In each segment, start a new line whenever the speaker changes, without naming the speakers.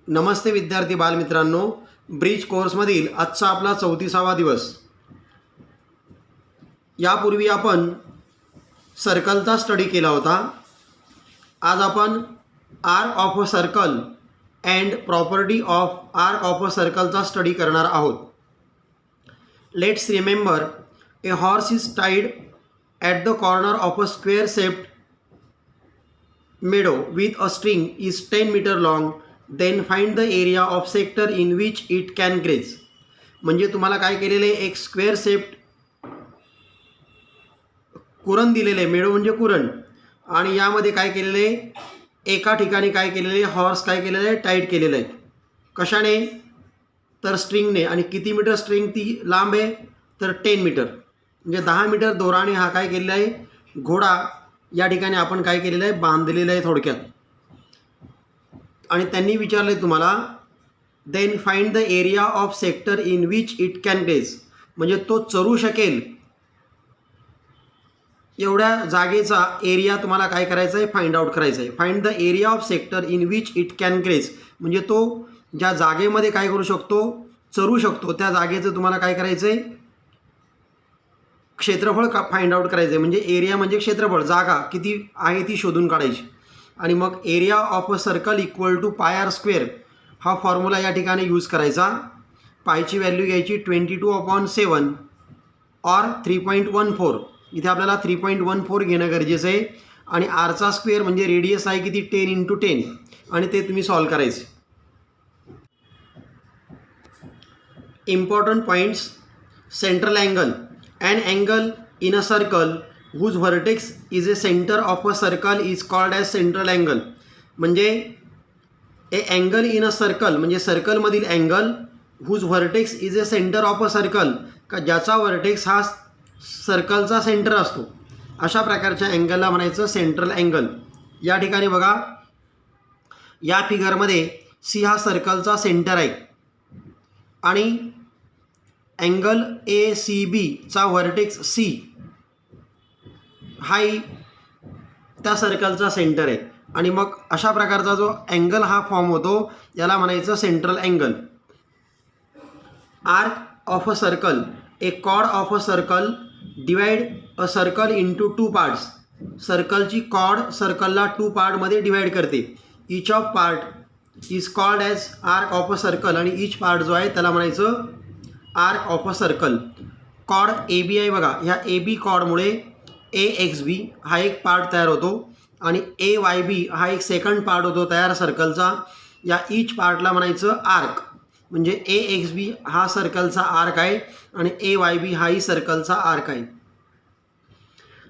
नमस्ते विद्यार्थी बालमित्रांनो, ब्रिज कोर्समधील आजचा आपला 34वा दिवस. यापूर्वी आपण सर्कलचा स्टडी केला होता. आज आपण arc of a circle and property of arc of a सर्कलचा स्टडी करणार आहोत. Let's remember, a horse is tied at the corner of a square shaped meadow with a string is 10 meter long. Then find the area of sector in which it can graze. म्हणजे तुम्हाला काय केलेले, एक square shaped कुरण दिलेले, मेडो म्हणजे कुरण, आणि यामध्ये काय केलेले, एका ठिकाणी काय केलेले, हॉर्स काय केलेलं आहे, टाईट केलेलं आहे. कशाने? तर स्ट्रिंगने. आणि किती मीटर स्ट्रिंग ती लांब आहे, तर 10 मीटर, म्हणजे 10 मीटर दोराने हा काय केलेला आहे, घोडा या ठिकाणी आपण काय केलेलं आहे, बांधलेलं आहे थोडक्यात. आणि त्यांनी विचारले तुम्हाला, then find the area of sector in which it can graze, म्हणजे तो चरू शकेल एवढ्या जागेचा एरिया तुम्हाला काय करायचं आहे, फाइंड आउट करायचं आहे. Find the area of sector in which it can graze, म्हणजे तो ज्या जागेमध्ये काय करू शकतो, चरू शकतो, त्या जागेचं तुम्हाला काय करायचं आहे, क्षेत्रफळ फाइंड आउट करायचं आहे. म्हणजे एरिया म्हणजे क्षेत्रफळ, जागा किती आहे ती शोधून काढायची. आणि मग area of a circle equal to pi r square हा फॉर्म्युला या ठिकाणी यूज करायचा. पायची व्हॅल्यू घ्यायची 22/7 ऑर 3.14. इथे आपल्याला 3.14 घेणं गरजेचं आहे. आणि आरचा स्क्वेअर म्हणजे रेडियस आहे किती, 10 × 10, आणि ते तुम्ही सॉल्व करायचे. Important points. Central angle. An angle in a circle whose vertex is a center of a circle is called as central angle. म्हणजे ए अँगल इन अ सर्कल म्हणजे सर्कलमधील angle whose vertex is a center of a circle, का ज्याचा vertex हा सर्कलचा centre असतो, अशा प्रकारच्या अँगलला म्हणायचं central angle. या ठिकाणी बघा, या फिगरमध्ये सी हा सर्कलचा सेंटर आहे आणि अँगल ए सी बीचा व्हर्टेक्स सी हाही त्या सर्कलचा सेंटर आहे. आणि मग अशा प्रकारचा जो अँगल हा फॉर्म होतो याला म्हणायचं central angle. Arc of a circle. A chord of a circle divide a circle into 2 parts. सर्कलची कॉर्ड सर्कलला 2 पार्टमध्ये डिवाइड करते. Each of part is called as arc of a circle, आणि इच पार्ट जो आहे त्याला म्हणायचं arc of a circle. Chord A B आहे बघा, ह्या ए बी कॉर्डमुळे ए एक्स बी हा एक पार्ट तयार होतो आणि ए वाय बी हा एक सेकंड पार्ट होतो तयार सर्कलचा. या ईच पार्टला म्हणायचं आर्क. म्हणजे ए एक्स बी हा सर्कलचा आर्क आहे आणि ए वाय बी हाही सर्कलचा आर्क आहे.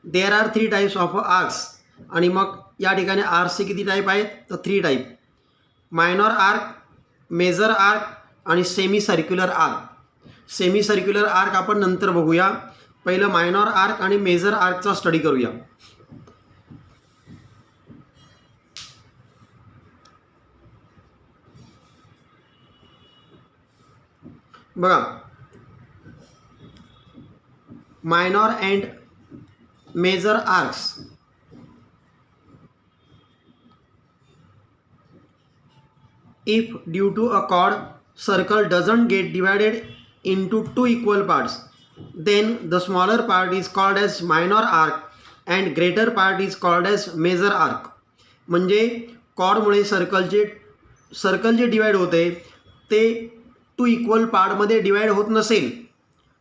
There are 3 types of arcs. आणि मग या ठिकाणी आर्क्सचे किती टाईप आहेत, तर 3 type. Minor arc, major arc आणि semi circular arc. Semi circular arc आपण नंतर बघूया. पहिलं मायनॉर आर्क आणि मेजर आर्कचा स्टडी करूया. बघा, minor and major arcs. If due to a chord circle doesn't get divided into 2 equal parts, then the smaller part is called as minor arc and greater part is called as major arc. म्हणजे कॉर्डमुळे circle जे divide होते ते 2 equal पार्टमध्ये divide होत नसेल,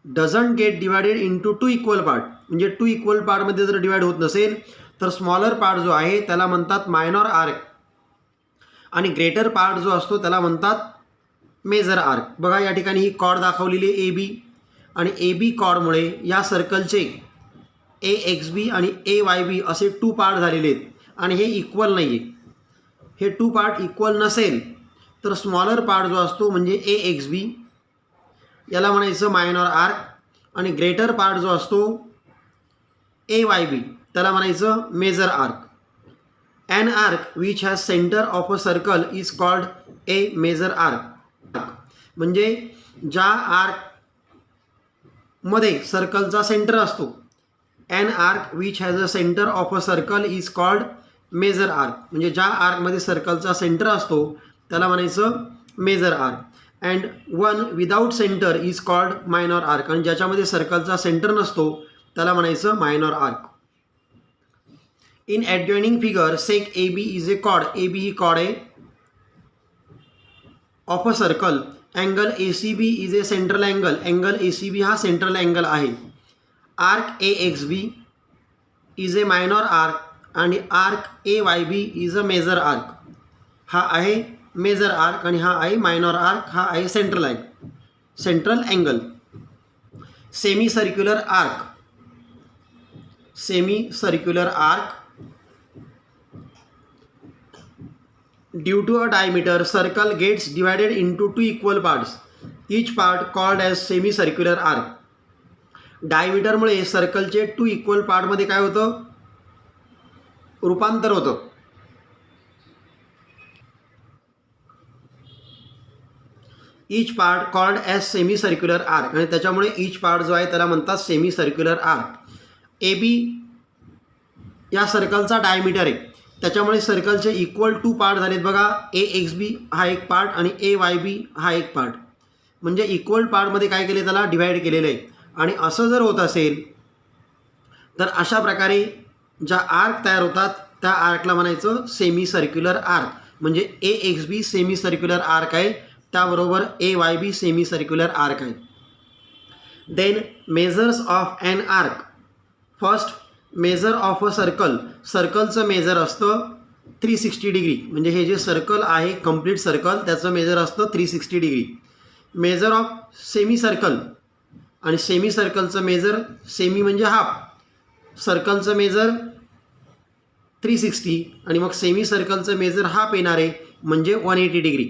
doesn't get divided into 2 equal part, म्हणजे 2 equal पार्टमध्ये जर डिवाइड होत नसेल तर स्मॉलर पार्ट जो आहे त्याला म्हणतात मायनॉर आर्क, आणि ग्रेटर पार्ट जो असतो त्याला म्हणतात मेजर आर्क. बघा, या ठिकाणी ही कॉर्ड दाखवलेली आहे ए बी, आणि ए बी कॉर्डमुळे या सर्कलचे ए एक्स बी आणि ए वाय बी असे 2 पार्ट झालेले आहेत आणि हे इक्वल नाही आहे. हे 2 पार्ट इक्वल नसेल तर स्मॉलर पार्ट जो असतो म्हणजे ए एक्स बी याला म्हणायचं मायनॉर आर्क, आणि ग्रेटर पार्ट जो असतो ए वाय बी त्याला म्हणायचं major arc. An arc which has centre of a circle is called a major arc. म्हणजे ज्या आर्कमध्ये सर्कलचा सेंटर असतो, an arc which has a centre of a circle is called major arc. म्हणजे ज्या आर्कमध्ये सर्कलचा सेंटर असतो त्याला म्हणायचं major arc. And one without centre is called minor arc. आणि ज्याच्यामध्ये सर्कलचा सेंटर नसतो त्याला म्हणायचं minor arc. In adjoining figure seg A B is a chord. A B ही कॉर्ड आहे of a circle. Angle A C B is a central angle. Angle A C B हा central angle आहे. Arc A X B is a minor arc आणि arc A Y B is a major arc. हा आहे major arc आणि हा आहे minor arc. हा आहे central angle. Semi circular arc. Semi circular arc due to a diameter circle gets divided into two equal parts. Each part called as semi circular arc. डायमीटरमुळे सर्कलचे two equal पार्टमध्ये काय होतं, रूपांतर होतं. Each part called as semi circular arc. आणि त्याच्यामुळे each part जो आहे त्याला म्हणतात semi circular arc. A B या सर्कलचा डायमीटर आहे, त्याच्यामुळे सर्कलचे इक्वल टू पार्ट झालेत बघा. ए एक्स बी हा एक पार्ट आणि ए वाय बी हा एक पार्ट. म्हणजे इक्वल पार्टमध्ये काय केले, त्याला डिवाईड केलेलं आहे. आणि असं जर होत असेल तर अशा प्रकारे ज्या आर्क तयार होतात त्या आर्कला म्हणायचं सेमी सर्क्युलर आर्क. म्हणजे A X B semi circular arc आहे, त्याबरोबर A Y B semi circular arc आहे. Then measures of an arc. First measure of a circle. सर्कलचं मेजर असतं 360 डिग्री. म्हणजे हे जे सर्कल आहे कंप्लीट सर्कल त्याचं मेजर असतं 360 degree. Measure of semi circle. आणि सेमी सर्कलचं मेजर, सेमी म्हणजे हाफ, सर्कलचं मेजर 360 आणि मग सेमी सर्कलचं मेजर हाफ येणार आहे म्हणजे 180 डिग्री.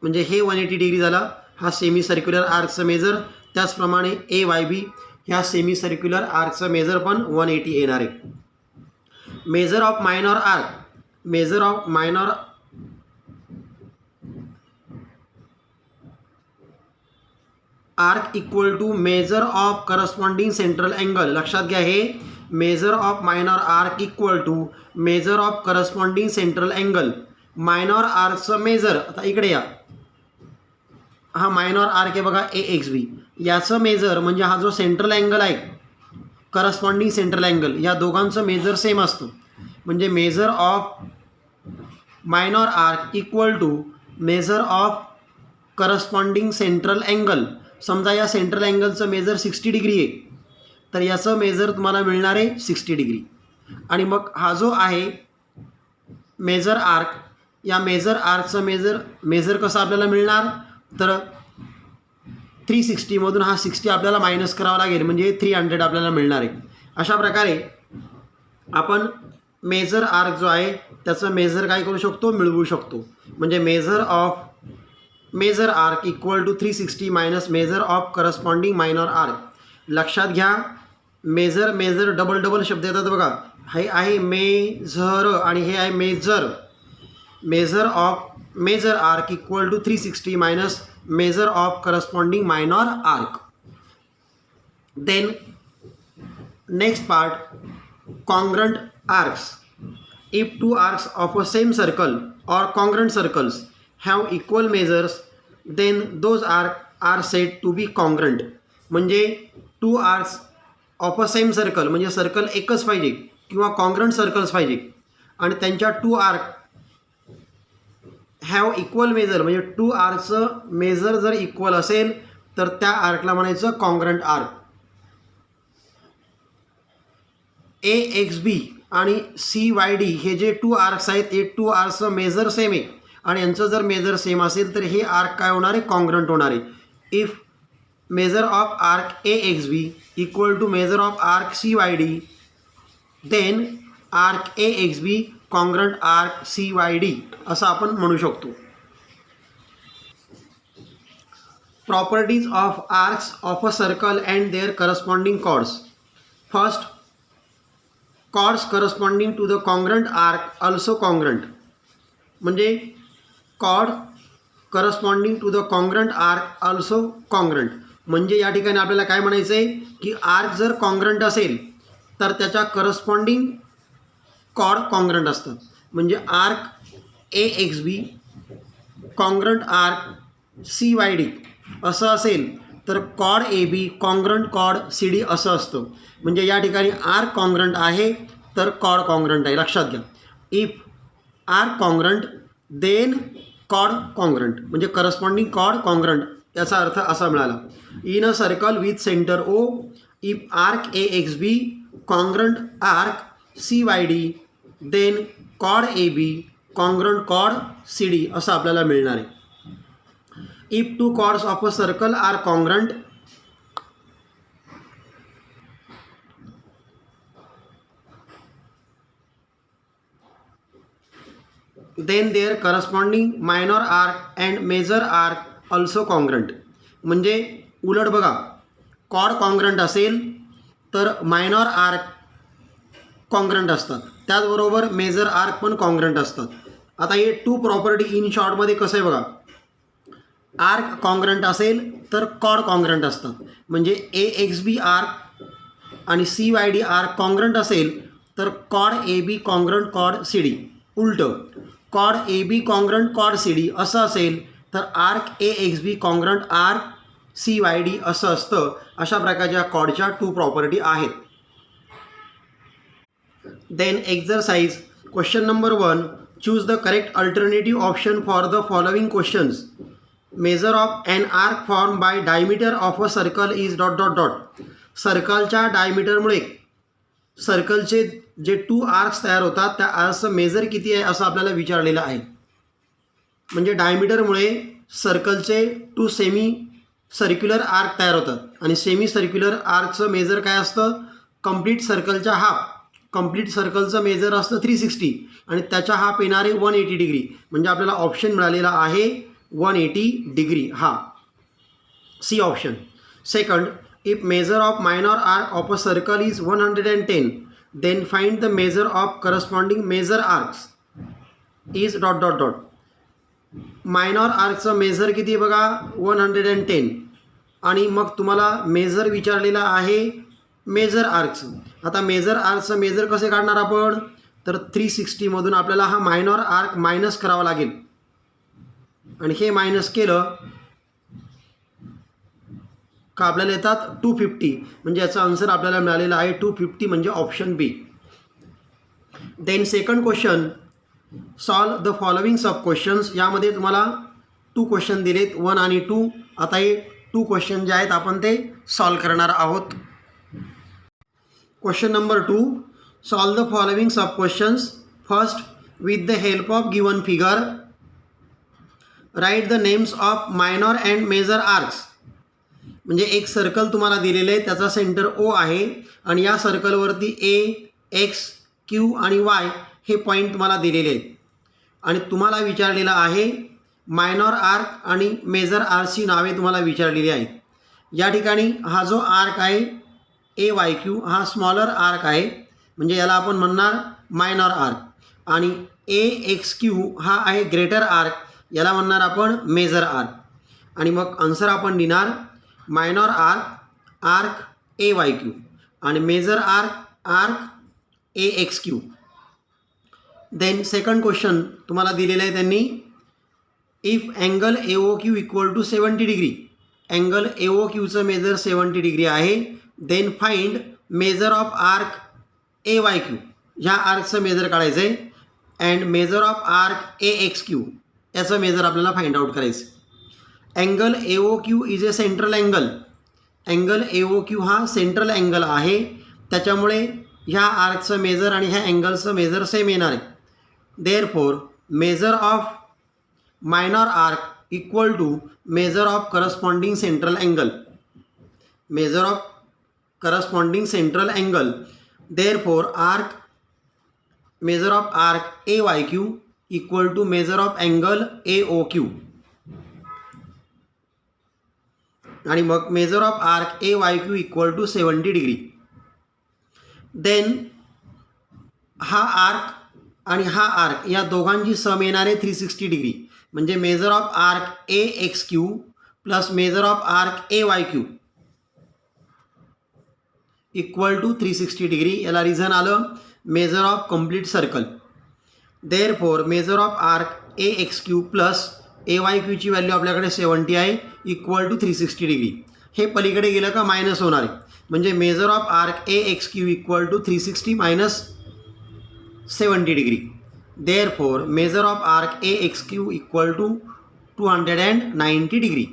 म्हणजे हे 180 डिग्री झाला हा सेमी सर्क्युलर आर्कचं मेजर. त्याचप्रमाणे ए वाय बी ह्या सेमी सर्क्युलर आर्कचं मेजर पण 180 येणार आहे. Measure of minor arc. Measure of minor arc equal to measure of corresponding central angle. लक्षात घ्या, हे measure of minor arc equal to measure of corresponding central angle. Minor आर्कचं measure, आता इकडे या, हा मायनॉर आर्क आहे बघा ए एक्स बी, याचं मेजर म्हणजे हा जो सेंट्रल अँगल आहे करस्पॉन्डिंग सेंट्रल अँगल, या दोघांचं मेजर सेम असतं. म्हणजे measure of minor arc equal to measure of corresponding central angle. समजा या सेंट्रल अँगलचं मेजर 60 डिग्री आहे, तर याचं मेजर तुम्हाला मिळणार आहे 60 डिग्री. आणि मग हा जो आहे मेजर आर्क, या मेजर आर्कचं मेजर कसं आपल्याला मिळणार, तर 360मधून हा 60 आपल्याला मायनस करावा लागेल म्हणजे 300 आपल्याला मिळणार आहे. अशा प्रकारे आपण मेजर आर्क जो आहे त्याचं मेजर काय करू शकतो, मिळवू शकतो. म्हणजे major arc equal to 360 minus measure of corresponding minor arc. लक्षात घ्या, मेजर डबल शब्द येतात बघा. हे आहे मेझर आणि हे आहे major. Major arc equal to 360 minus measure of corresponding minor arc. Then next part, congruent arcs. If two arcs of a same circle or congruent circles have equal measures, then those arcs are said to be congruent. म्हणजे two arcs of a same circle म्हणजे circle एकच पाहिजे किंवा congruent circles पाहिजे आणि त्यांच्या two arc have equal measure, म्हणजे two आर्कचं मेजर जर इक्वल असेल तर त्या आर्कला म्हणायचं congruent arc. A X B आणि सी वाय डी हे जे टू आर्क्स आहेत, हे टू आर्क्सचं मेजर सेम आहे आणि यांचं जर मेजर सेम असेल तर हे आर्क काय होणार आहे, कॉन्ग्रंट होणार आहे. If measure of arc A X B equal to measure of arc C Y D, then arc A X B congruent arc C Y D असं आपण म्हणू शकतो. Properties of arcs of a circle and their corresponding chords. First, chords corresponding to the congruent arc also congruent. म्हणजे chord corresponding to the congruent arc also congruent. म्हणजे या ठिकाणी आपल्याला काय म्हणायचं आहे की आर्क जर कॉन्ग्रंट असेल तर त्याच्या करस्पॉन्डिंग कॉर्ड कॉन्ग्रंट असतात. म्हणजे arc A X B congruent arc C Y D असं असेल तर cod A B congruent cod C D असं असतं. म्हणजे या ठिकाणी आर्क कॉन्ग्रंट आहे तर कॉड कॉन्ग्रंट आहे, लक्षात घ्या. If arc congruent then cod congruent, म्हणजे करस्पॉन्डिंग कॉड कॉन्ग्रंट, याचा अर्थ असा मिळाला. In a circle with centre O if arc A X B congruent arc C Y D then cod A B congruent cod C D असं आपल्याला मिळणार आहे. If two chords of a circle R congruent then their corresponding minor arc and major arc also congruent. म्हणजे उलट बघा, cod congruent असेल तर minor arc congruent असतात, त्याचबरोबर मेजर आर्क पण कॉन्ग्रंट असतात. आता हे टू प्रॉपर्टी इन शॉर्टमध्ये कसं आहे बघा, आर्क कॉन्ग्रंट असेल तर कॉड कॉन्ग्रंट असतात. म्हणजे ए एक्स बी आर्क आणि C Y D arc congruent असेल तर cod A B congruent cod C D. उलटं cod A B congruent cod C D असं असेल तर arc A X B congruent arc C Y D असं असतं. अशा प्रकारच्या कॉडच्या टू प्रॉपर्टी आहेत. Then exercise question number 1, choose the correct alternative option for the following questions. Measure of an arc form by diameter of a circle is dot dot dot. सर्कलच्या डायमीटरमुळे सर्कलचे जे two arcs तयार होतात त्या आर्क्सचं major किती आहे असं आपल्याला विचारलेलं आहे. म्हणजे डायमीटरमुळे सर्कलचे टू सेमी सर्क्युलर आर्क तयार होतात आणि सेमी सर्क्युलर आर्कचं मेजर काय असतं, कंप्लीट सर्कलच्या हाफ. कंप्लीट सर्कलचं मेजर असतं 360 आणि त्याच्या हाफ येणारे 180 डिग्री. म्हणजे आपल्याला ऑप्शन मिळालेला आहे 180 डिग्री, हा C option. Second, if measure of minor arc of a circle is 110 then find the measure of corresponding major arcs is dot dot dot. Minor आर्कचं मेजर किती बघा 110 आणि मग तुम्हाला मेजर विचारलेला आहे मेजर आर्कचं. आता मेजर आर्कचं मेजर कसे काढणार आपण, तर 360 मधून आपल्याला हा मायनॉर आर्क मायनस करावा लागेल आणि हे मायनस केलं का आपल्याला येतात 250. म्हणजे याचा आन्सर आपल्याला मिळालेला आहे 250, म्हणजे option B. Then second question, solve the following sub questions. यामध्ये तुम्हाला 2 क्वेश्चन दिलेत, 1 आणि 2. आता हे 2 क्वेश्चन जे आहेत आपण ते सॉल्व करणार आहोत. Question number 2, solve the following sub questions. First, with the help of given figure write the names of minor and major arcs. म्हणजे एक सर्कल तुम्हाला दिलेलं आहे, त्याचा सेंटर ओ आहे आणि या सर्कलवरती ए, एक्स, क्यू आणि वाय हे पॉईंट तुम्हाला दिलेले आहेत आणि तुम्हाला विचारलेलं आहे मायनॉर आर्क आणि मेजर आर्कची नावे तुम्हाला विचारलेली आहेत. या ठिकाणी हा जो आर्क आहे ए वाय क्यू हा स्मॉलर आर्क आहे, म्हणजे याला आपण म्हणणार मायनॉर आर्क. आणि ए एक्स क्यू हा आहे ग्रेटर आर्क, याला म्हणणार आपण मेजर आर्क. आणि मग आन्सर आपण लिहिणार minor arc arc A Y Q आणि major arc arc A X Q. Then second question तुम्हाला दिलेलं आहे त्यांनी, if angle A O Q equal to 70 degree. Angle A O क्यूचं मेजर 70 डिग्री आहे. Then find measure of arc A Y Q. ह्या आर्कचं measure काढायचं आहे and measure of arc A X Q याचं मेजर आपल्याला फाइंड आउट करायचं. Angle A O Q is a central angle. Angle A O Q हा central angle आहे, त्याच्यामुळे ह्या आर्कचं मेजर आणि ह्या अँगलचं मेजर सेम येणार आहे. Therefore measure of minor arc equal to measure of corresponding central angle. Measure of corresponding central angle. Therefore arc measure of arc A Y Q equal to measure of angle A O Q. आणि मग measure of arc A Y Q equal to 70 degree. Then हा arc आणि हा arc या दोघांची सम येणार आहे 360 degree. म्हणजे measure of arc A X Q plus measure of arc A Y Q equal to 360 degree. याला रिझन आलं measure of complete circle. Therefore measure of arc A X Q plus A Y क्यूची value आपल्याकडे 70 आहे equal to 360 degree. हे पलीकडे गेलं का minus होणार आहे. म्हणजे measure of arc A X Q equal to 360 minus 70 degree. Therefore measure of arc A X Q equal to 290 degree.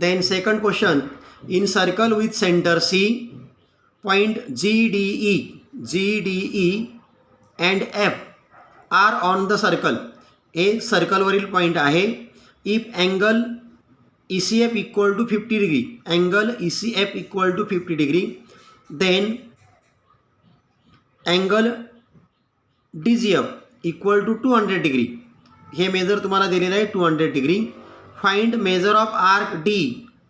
Then second question, in circle with center C, point GDE and F are on the circle. A सर्कलवरील point आहे. If angle ECF equal to 50 degree, angle ECF equal to 50 degree, then angle DGF equal to 200 degree. हे मेजर तुम्हाला दिलेलं आहे 200 degree. Find measure of arc D.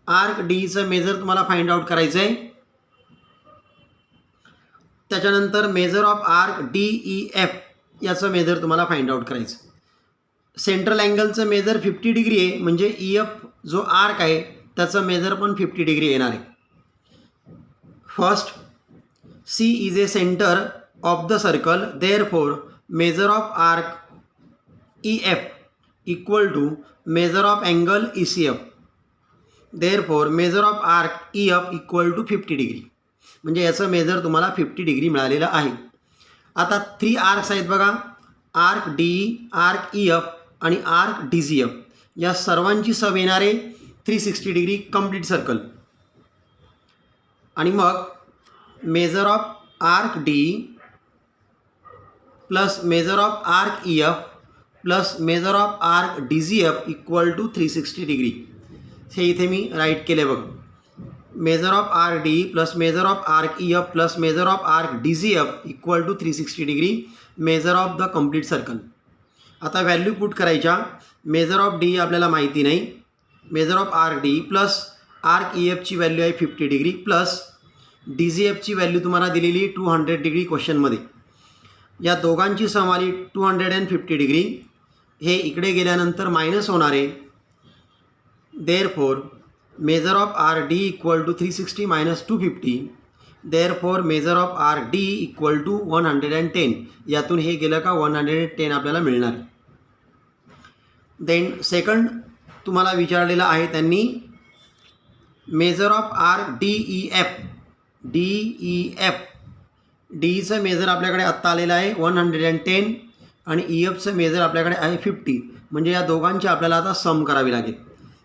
आर्क डीचं measure तुम्हाला फाइंड आउट करायचं आहे. त्याच्यानंतर measure of arc D E F याचं मेजर तुम्हाला फाइंड आउट करायचं. सेंट्रल अँगलचं मेजर 50 डिग्री आहे, म्हणजे ई एफ जो आर्क आहे त्याचं मेजर पण 50 डिग्री येणार आहे. First, C is a centre of the circle, therefore measure of arc E F equal to measure of angle E C F. Therefore measure of arc E F equal to 50 degree. म्हणजे याचं measure तुम्हाला 50 degree मिळालेलं आहे. आता 3 arcs आहेत बघा, arc D, arc E F आणि arc D G F. या सर्वांची सब येणारे 360 डिग्री कंप्लीट सर्कल. आणि मग measure of arc D plus measure of arc E F plus measure of arc D G F equal to 360 degree. हे इथे मी write केले बघा. Measure of arc D plus measure of arc E F plus measure of arc D G F equal to 360 degree, measure of the complete circle. आता value put करायच्या. Measure of D आपल्याला माहिती नाही. Measure of arc D plus arc E एफची value आहे 50 degree plus D G एफची value तुम्हाला दिलेली 200 डिग्री क्वेश्चनमध्ये. या दोघांची सम आली 250 डिग्री. हे इकडे गेल्यानंतर मायनस होणार आहे. Therefore measure of R D equal to 360 minus 250. Therefore measure of R D equal to 110. यातून हे गेलं का 110 आपल्याला मिळणार. देन सेकंड तुम्हाला विचारलेलं आहे त्यांनी, measure of R D E F. D E F, डीचं मेजर आपल्याकडे आत्ता आलेलं आहे 110 आणि ई एफचं मेजर आपल्याकडे आहे 50. म्हणजे या दोघांची आपल्याला आता सम करावी लागेल.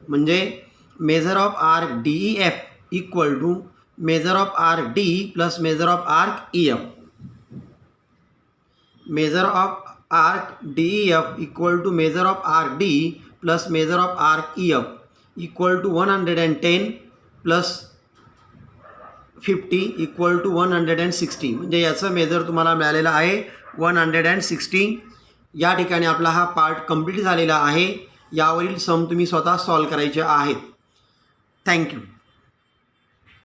म्हणजे measure of arc D E F equal to measure of arc D plus measure of arc E F. Measure of arc D E F equal to measure of arc D plus measure of arc E F equal to 110 plus 50 equal to 160. म्हणजे याचं measure तुम्हाला मिळालेलं आहे 160. या ठिकाणी आपला हा part complete झालेला आहे. यावरील सम तुम्ही स्वतः सॉल्व करायचे आहेत. थँक्यू.